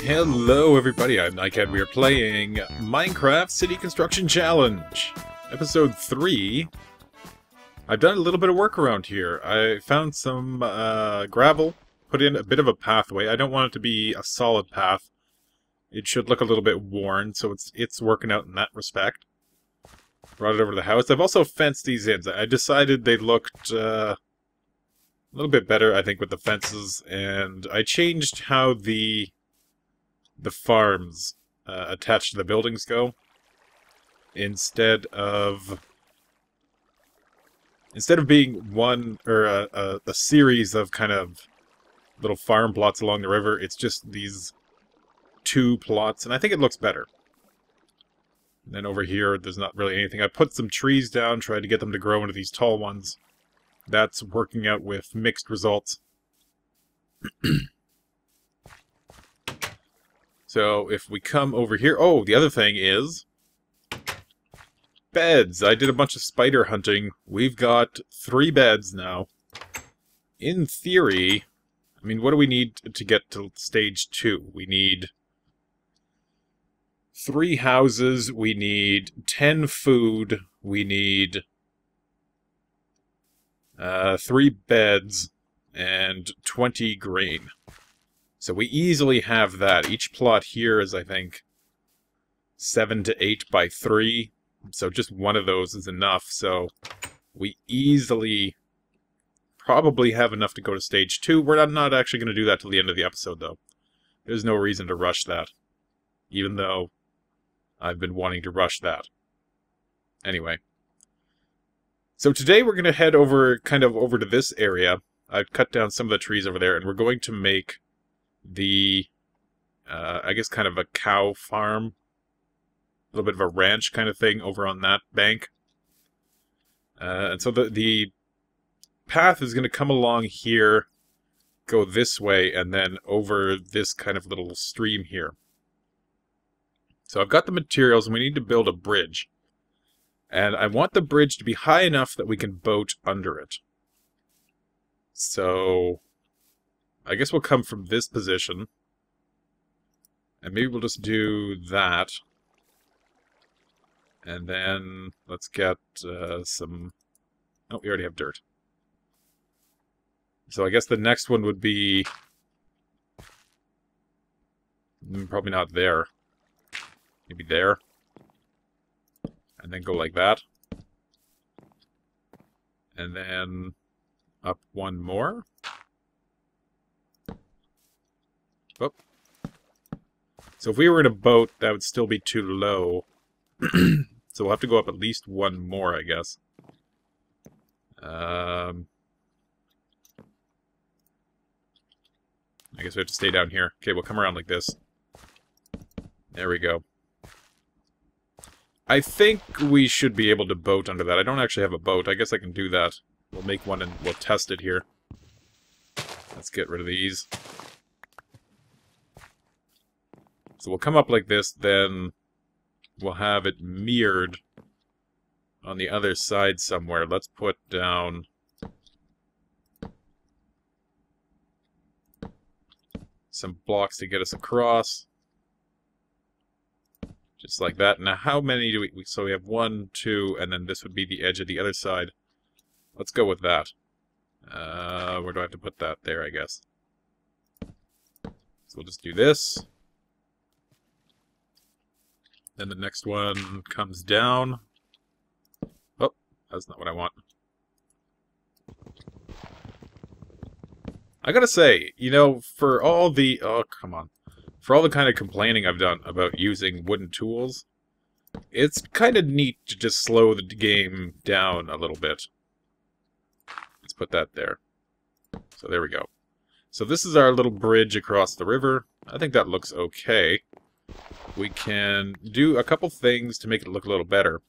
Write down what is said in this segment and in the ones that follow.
Hello everybody, I'm Nightcat. We are playing Minecraft City Construction Challenge, Episode 3. I've done a little bit of work around here. I found some gravel, put in a bit of a pathway. I don't want it to be a solid path. It should look a little bit worn, so it's working out in that respect. Brought it over to the house. I've also fenced these in. I decided they looked a little bit better, I think, with the fences, and I changed how the farms attached to the buildings go. Instead of being one or a series of kind of little farm plots along the river, it's just these two plots, and I think it looks better. And then over here, there's not really anything. I put some trees down, tried to get them to grow into these tall ones. That's working out with mixed results. So if we come over here... Oh, the other thing is... beds. I did a bunch of spider hunting. We've got 3 beds now. In theory... I mean, what do we need to get to stage 2? We need 3 houses. We need 10 food. We need 3 beds. And 20 grain. So we easily have that. Each plot here is, I think, 7 to 8 by 3. So just one of those is enough. So we easily probably have enough to go to stage 2. We're not actually going to do that till the end of the episode, though. There's no reason to rush that. Even though I've been wanting to rush that. Anyway. So today we're going to head over, kind of over to this area. I've cut down some of the trees over there, and we're going to make the, I guess kind of a cow farm. A little bit of a ranch kind of thing over on that bank. And so the path is going to come along here, go this way, and then over this kind of little stream here. So I've got the materials, and we need to build a bridge. And I want the bridge to be high enough that we can boat under it. So I guess we'll come from this position. And maybe we'll just do that. And then let's get some... Oh, we already have dirt. So I guess the next one would be... probably not there. Maybe there. And then go like that. And then up one more. Oh. So if we were in a boat, that would still be too low. So we'll have to go up at least one more, I guess. I guess we have to stay down here. Okay, we'll come around like this. There we go. I think we should be able to boat under that. I don't actually have a boat. I guess I can do that. We'll make one and we'll test it here. Let's get rid of these. So we'll come up like this, then we'll have it mirrored on the other side somewhere. Let's put down some blocks to get us across. Just like that. Now how many do we... So we have 1, 2, and then this would be the edge of the other side. Let's go with that. Where do I have to put that? There, I guess. So we'll just do this. Then the next one comes down. Oh, that's not what I want. I gotta say, you know, for all the... Oh, come on. For all the kind of complaining I've done about using wooden tools, it's kind of neat to just slow the game down a little bit. Let's put that there. So there we go. So this is our little bridge across the river. I think that looks okay. We can do a couple things to make it look a little better.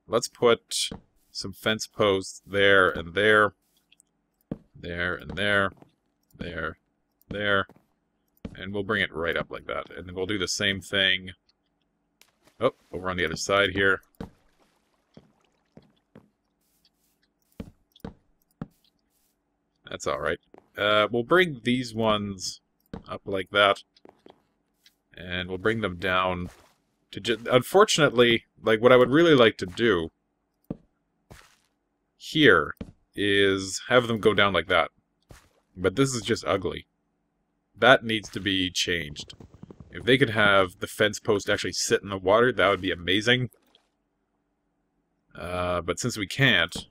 Let's put some fence posts there and there. There and there. There. There. And we'll bring it right up like that. And then we'll do the same thing. Oh, over on the other side here. That's alright. We'll bring these ones up like that. And we'll bring them down to unfortunately, like, what I would really like to do here is have them go down like that. But this is just ugly. That needs to be changed. If they could have the fence post actually sit in the water, that would be amazing. But since we can't,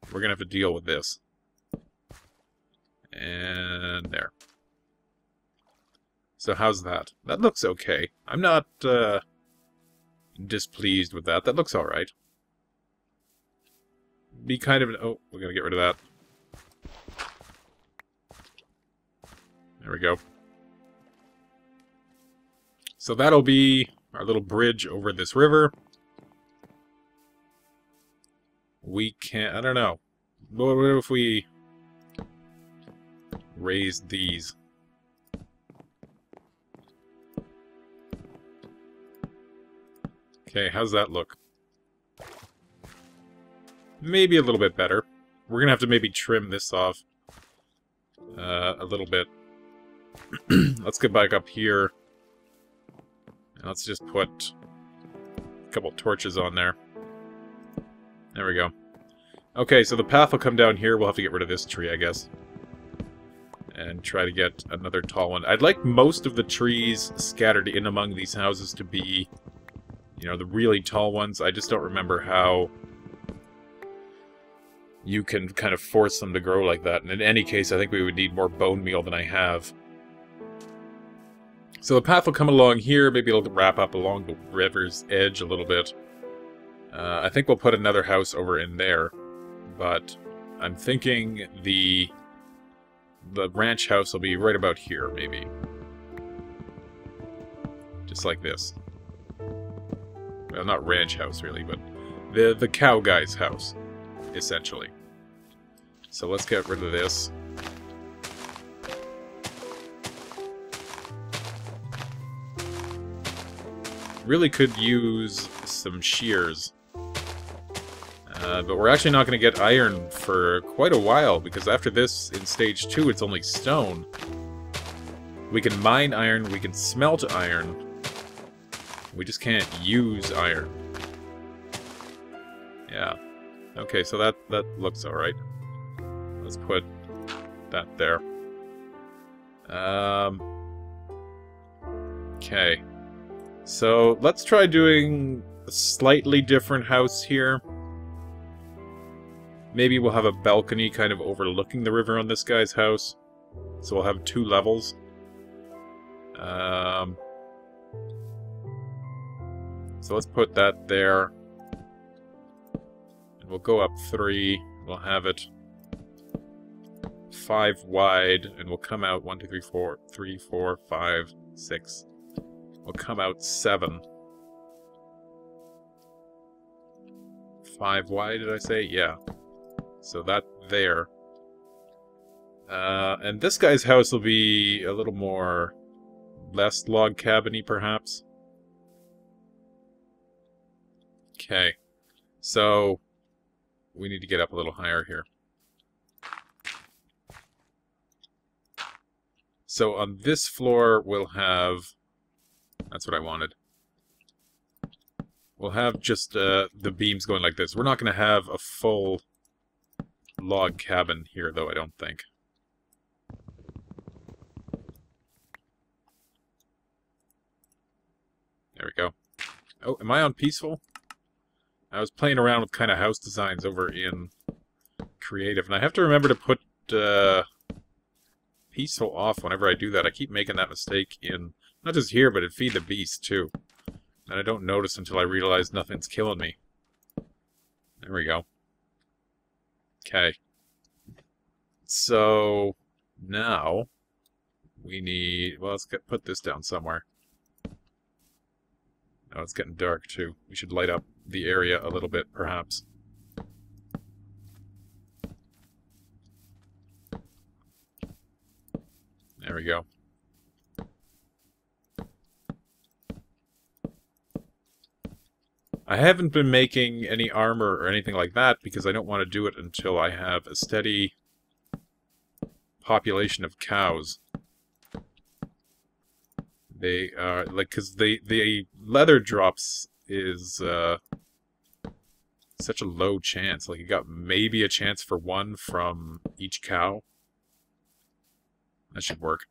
we're going to have to deal with this. And there. So how's that? That looks okay. I'm not displeased with that. That looks alright. Be kind of an... Oh, we're going to get rid of that. There we go. So that'll be our little bridge over this river. We can't... I don't know. What if we raise these? Okay, how's that look? Maybe a little bit better. We're gonna have to maybe trim this off a little bit. Let's get back up here. And let's just put a couple torches on there. There we go. Okay, so the path will come down here. We'll have to get rid of this tree, I guess. And try to get another tall one. I'd like most of the trees scattered in among these houses to be, you know, the really tall ones. I just don't remember how you can kind of force them to grow like that. And in any case, I think we would need more bone meal than I have. So the path will come along here. Maybe it'll wrap up along the river's edge a little bit. I think we'll put another house over in there. But I'm thinking the ranch house will be right about here, maybe. Just like this. Well, not ranch house, really, but the cow guy's house, essentially. So let's get rid of this. Really could use some shears. But we're actually not going to get iron for quite a while, because after this, in Stage 2, it's only stone. We can mine iron, we can smelt iron. We just can't use iron. Yeah. Okay, so that looks alright. Let's put that there. Okay. So, let's try doing a slightly different house here. Maybe we'll have a balcony kind of overlooking the river on this guy's house. So we'll have 2 levels. So let's put that there. And we'll go up 3. We'll have it 5 wide. And we'll come out 1, 2, 3, 4, 3, 4, 5, 6. We'll come out 7. 5 wide, did I say? Yeah. So that there. And this guy's house will be a little more... less log cabin-y, perhaps. Okay. So, we need to get up a little higher here. So on this floor, we'll have... That's what I wanted. We'll have just the beams going like this. We're not going to have a full log cabin here, though, I don't think. There we go. Oh, am I on peaceful? I was playing around with kind of house designs over in creative, and I have to remember to put peaceful off whenever I do that. I keep making that mistake in, not just here, but in Feed the Beast, too. And I don't notice until I realize nothing's killing me. There we go. Okay. So, now, we need... Well, let's put this down somewhere. Oh, it's getting dark, too. We should light up the area a little bit, perhaps. There we go. I haven't been making any armor or anything like that because I don't want to do it until I have a steady population of cows. They are, like, because the leather drops is such a low chance. Like, you got maybe a chance for one from each cow. That should work.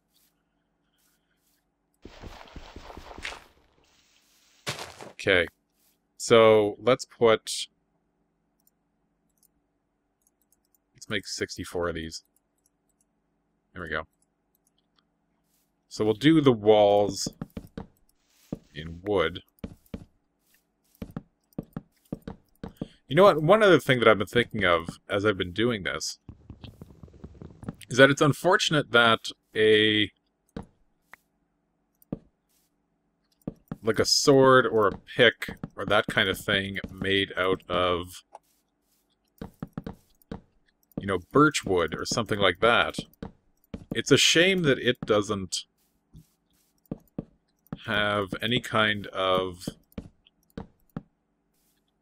Okay. So, let's make 64 of these. There we go. So we'll do the walls in wood. You know what? One other thing that I've been thinking of as I've been doing this is that it's unfortunate that like a sword or a pick or that kind of thing made out of, you know, birch wood or something like that. It's a shame that it doesn't have any kind of,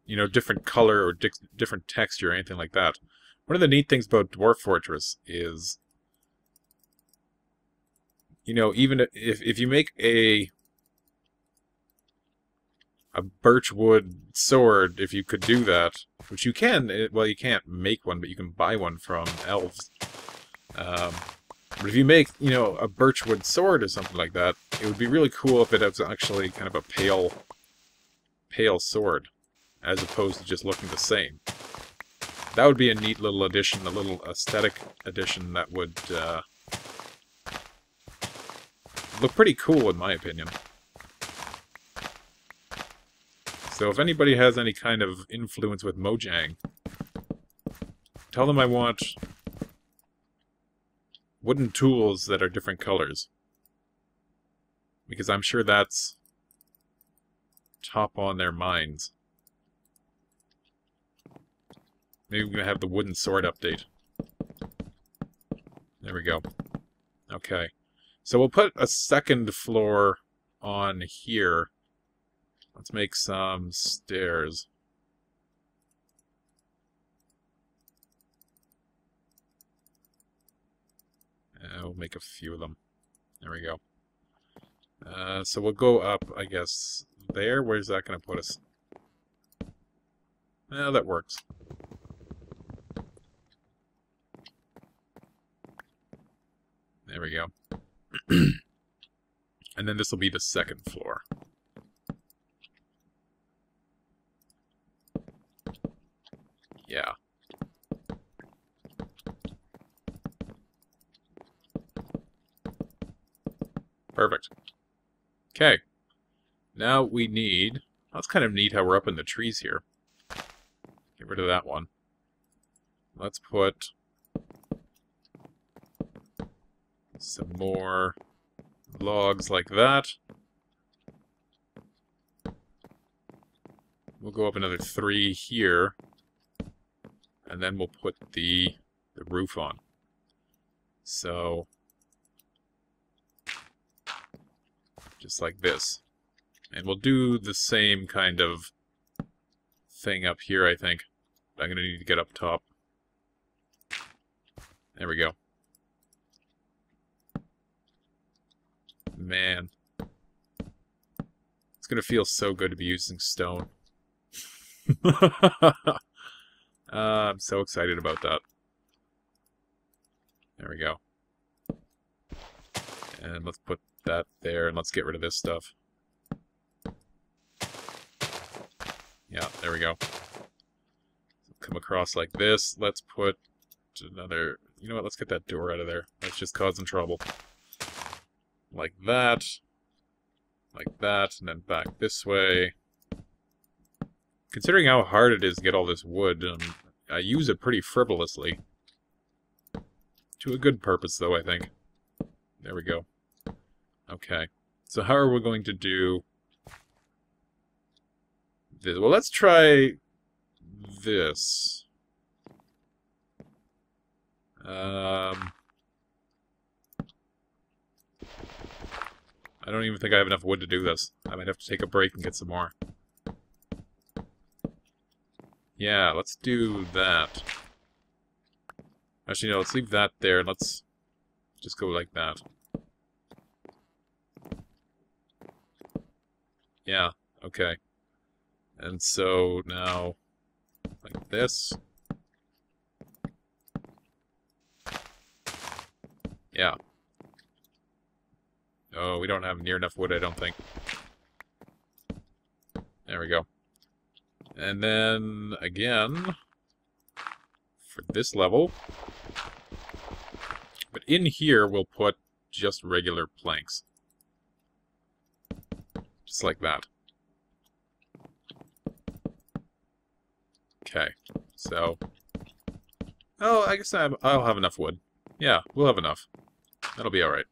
you know, different color or different texture or anything like that. One of the neat things about Dwarf Fortress is, you know, even if you make a birch wood sword, if you could do that, which you can, well, you can't make one, but you can buy one from elves. But if you make, you know, a birchwood sword or something like that, it would be really cool if it was actually kind of a pale sword, as opposed to just looking the same. That would be a neat little addition, a little aesthetic addition that would look pretty cool, in my opinion. So if anybody has any kind of influence with Mojang, tell them I want wooden tools that are different colors. Because I'm sure that's top on their minds. Maybe we're going to have the wooden sword update. There we go. Okay. So we'll put a second floor on here. Let's make some stairs. We'll make a few of them. There we go. So we'll go up, I guess, there. Where's that going to put us? Well, that works. There we go. And then this will be the second floor. Yeah. Perfect. Okay. Now we need... That's kind of neat how we're up in the trees here. Get rid of that one. Let's put some more logs like that. We'll go up another 3 here. And then we'll put the roof on. So... just like this. And we'll do the same kind of thing up here, I think. I'm going to need to get up top. There we go. Man. It's going to feel so good to be using stone. I'm so excited about that. There we go. And let's put that there, and let's get rid of this stuff. Yeah, there we go. Come across like this. Let's put another... You know what? Let's get that door out of there. That's just causing trouble. Like that. Like that, and then back this way. Considering how hard it is to get all this wood, I use it pretty frivolously. To a good purpose, though, I think. There we go. Okay. So how are we going to do this? Well, let's try this. I don't even think I have enough wood to do this. I might have to take a break and get some more. Yeah, let's do that. Actually, no, let's leave that there, and let's just go like that. Yeah, okay. And so now, like this. Yeah. Oh, we don't have near enough wood, I don't think. There we go. And then, again, for this level. But in here, we'll put just regular planks. Just like that. Okay, so... Oh, I guess I'll have enough wood. Yeah, we'll have enough. That'll be alright.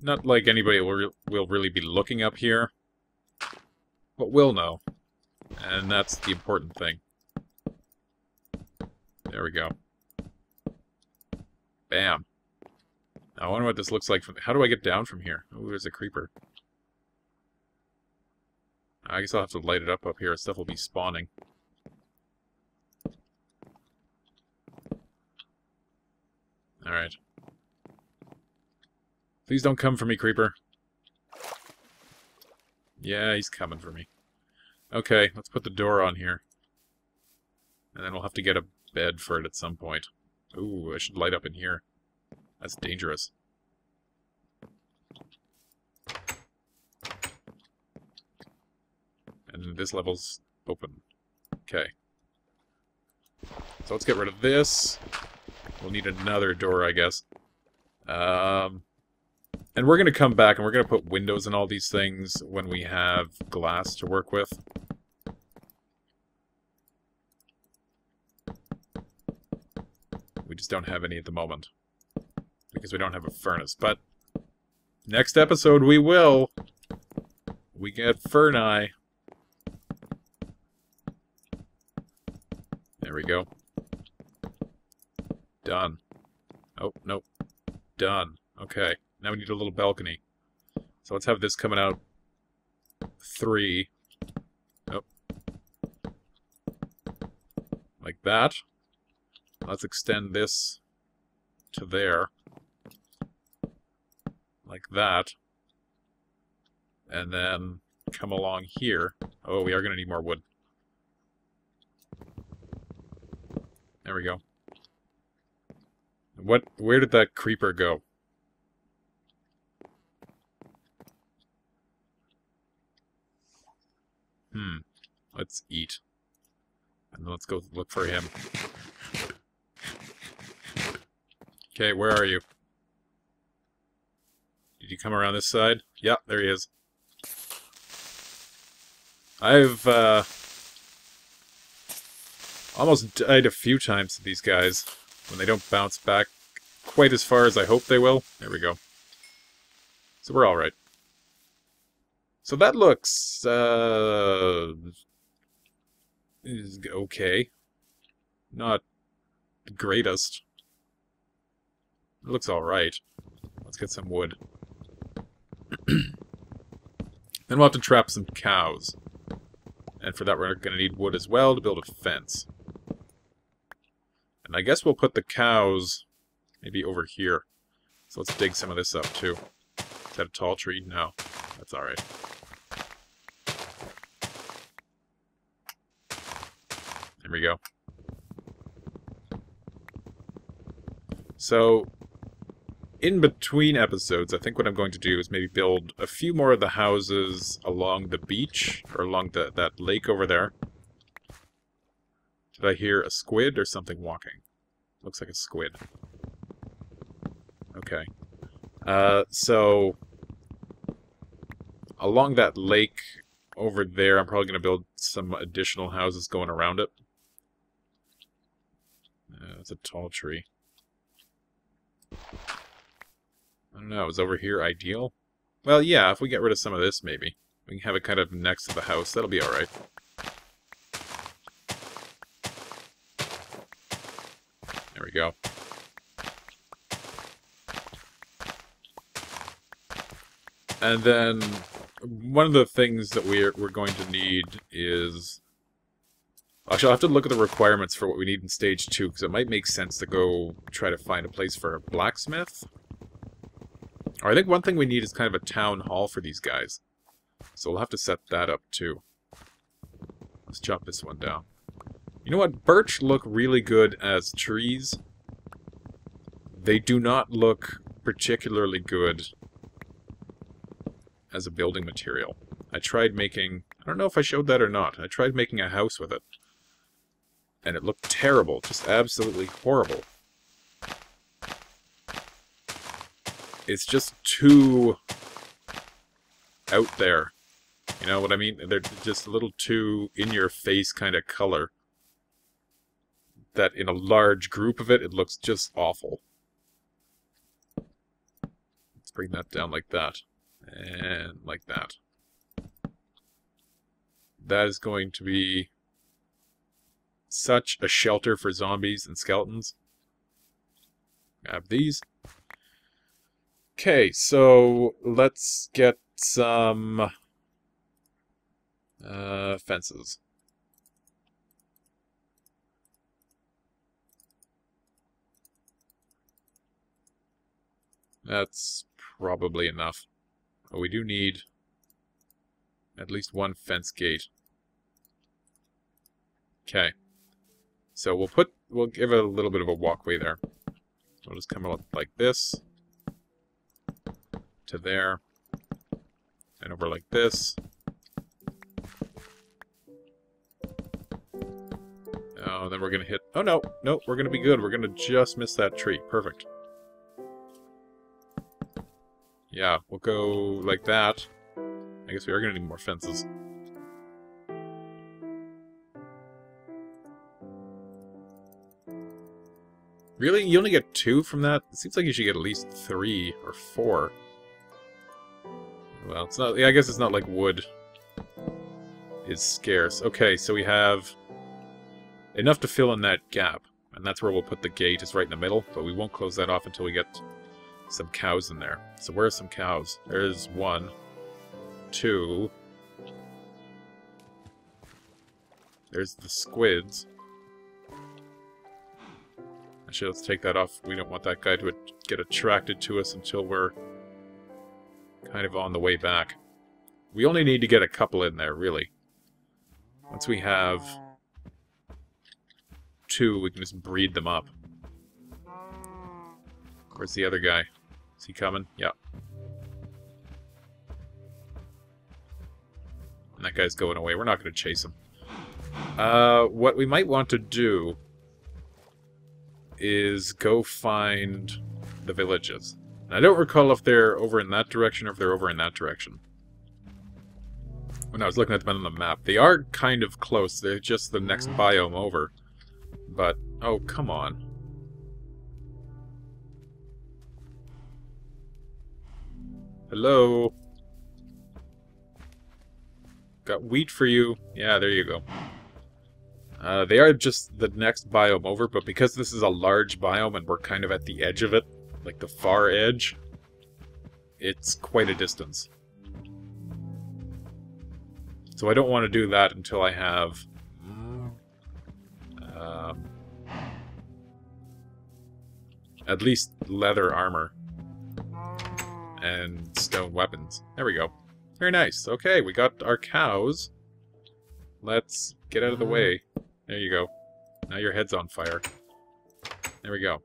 Not like anybody will really be looking up here. But we'll know. And that's the important thing. There we go. Bam. Now, I wonder what this looks like from... How do I get down from here? Oh, there's a creeper. I guess I'll have to light it up here. Stuff will be spawning. Alright. Please don't come for me, creeper. Yeah, he's coming for me. Okay, let's put the door on here. And then we'll have to get a bed for it at some point. Ooh, I should light up in here. That's dangerous. And this level's open. Okay. So let's get rid of this. We'll need another door, I guess. And we're going to come back and we're going to put windows in all these things when we have glass to work with. We just don't have any at the moment. Because we don't have a furnace. But next episode we will. We get Furni. There we go. Done. Oh, nope. Done. Okay. Now we need a little balcony. So let's have this coming out 3. Oh. Like that. Let's extend this to there. Like that. And then come along here. Oh, we are going to need more wood. There we go. Where did that creeper go? Let's eat. And let's go look for him. Okay, where are you? Did you come around this side? Yeah, there he is. I've, almost died a few times to these guys when they don't bounce back quite as far as I hope they will. There we go. So we're alright. So that looks, is okay. Not the greatest. It looks alright. Let's get some wood. Then we'll have to trap some cows. And for that we're going to need wood as well to build a fence. And I guess we'll put the cows maybe over here. So let's dig some of this up too. Is that a tall tree? No. That's alright. There we go. So, in between episodes, I think what I'm going to do is maybe build a few more of the houses along the beach, or along that lake over there. Did I hear a squid or something walking? Looks like a squid. Okay. So, along that lake over there, I'm probably going to build some additional houses going around it. It's a tall tree. I don't know, is over here ideal? Well, yeah, if we get rid of some of this, maybe. We can have it kind of next to the house. That'll be alright. There we go. And then, one of the things that we're going to need is... Actually, I'll have to look at the requirements for what we need in Stage 2, because it might make sense to go try to find a place for a blacksmith. Or I think one thing we need is kind of a town hall for these guys. So we'll have to set that up too. Let's chop this one down. You know what? Birch look really good as trees. They do not look particularly good as a building material. I tried making... I don't know if I showed that or not. I tried making a house with it. And it looked terrible. Just absolutely horrible. It's just too out there. You know what I mean? They're just a little too in-your-face kind of color. That in a large group of it, it looks just awful. Let's bring that down like that. And like that. That is going to be such a shelter for zombies and skeletons. Grab these. Okay, so let's get some fences. That's probably enough. But we do need at least one fence gate. Okay. So we'll give it a little bit of a walkway there. We'll just come up like this. To there. And over like this. Oh, then we're gonna hit... Oh, no. No, we're gonna be good. We're gonna just miss that tree. Perfect. Yeah, we'll go like that. I guess we are gonna need more fences. Really? You only get 2 from that? It seems like you should get at least 3 or 4. Well, it's not... Yeah, I guess it's not like wood is scarce. Okay, so we have enough to fill in that gap. And that's where we'll put the gate, is right in the middle. But we won't close that off until we get some cows in there. So where are some cows? There's 1, 2. There's the squids. Actually, let's take that off. We don't want that guy to get attracted to us until we're kind of on the way back. We only need to get a couple in there, really. Once we have 2, we can just breed them up. Where's the other guy? Is he coming? Yeah. And that guy's going away. We're not going to chase him. What we might want to do is go find the villages. And I don't recall if they're over in that direction or if they're over in that direction. When I was looking at them on the map, they are kind of close. They're just the next biome over. But, oh, come on. Hello? Got wheat for you. Yeah, there you go. They are just the next biome over, but because this is a large biome and we're kind of at the edge of it, like the far edge, it's quite a distance. So I don't want to do that until I have at least leather armor and stone weapons. There we go. Very nice. Okay, we got our cows. Let's get out of the way. There you go. Now your head's on fire. There we go.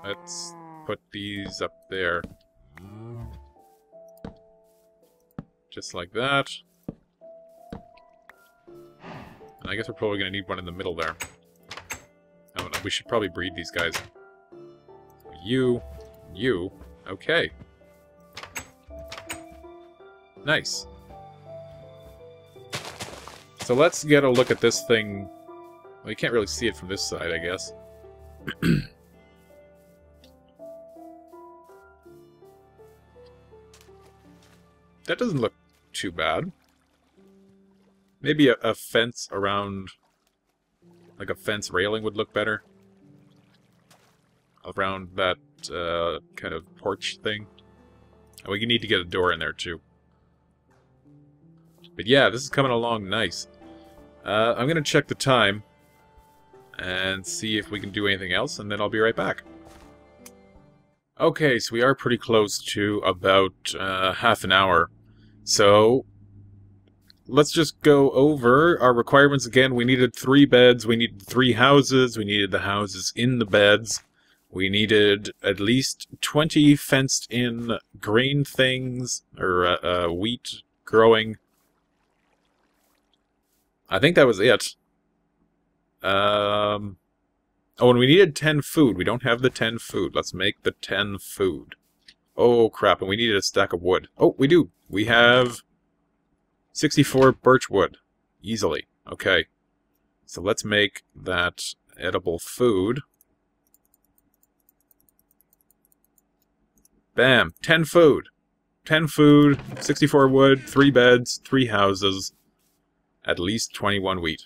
Let's put these up there. Just like that. And I guess we're probably going to need one in the middle there. Oh, no, we should probably breed these guys. You. Okay. Nice. So let's get a look at this thing. Well, you can't really see it from this side, I guess. That doesn't look too bad. Maybe a fence around... Like a fence railing would look better. Around that kind of porch thing. And we need to get a door in there too. But yeah, this is coming along nice. I'm going to check the time and see if we can do anything else, and then I'll be right back. Okay, so we are pretty close to about half an hour. So let's just go over our requirements again. We needed 3 beds, we needed 3 houses, we needed the houses in the beds. We needed at least 20 fenced-in grain things, or wheat growing. I think that was it. Oh, and we needed 10 food. We don't have the 10 food. Let's make the 10 food. Oh, crap, and we needed a stack of wood. Oh, we do. We have 64 birch wood. Easily. Okay. So let's make that edible food. Bam! 10 food. 10 food, 64 wood, 3 beds, 3 houses, at least 21 wheat.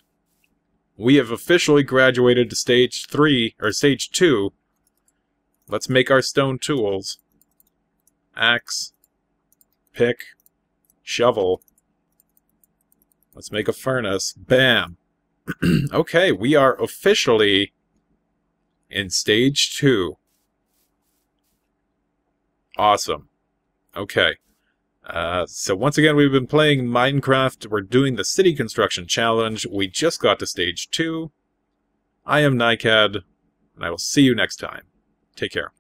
We have officially graduated to stage 3, or stage 2. Let's make our stone tools. Axe, pick, shovel. Let's make a furnace. Bam! Okay, we are officially in stage 2. Awesome. Okay. So once again, we've been playing Minecraft. We're doing the city construction challenge. We just got to stage 2. I am Nykad, and I will see you next time. Take care.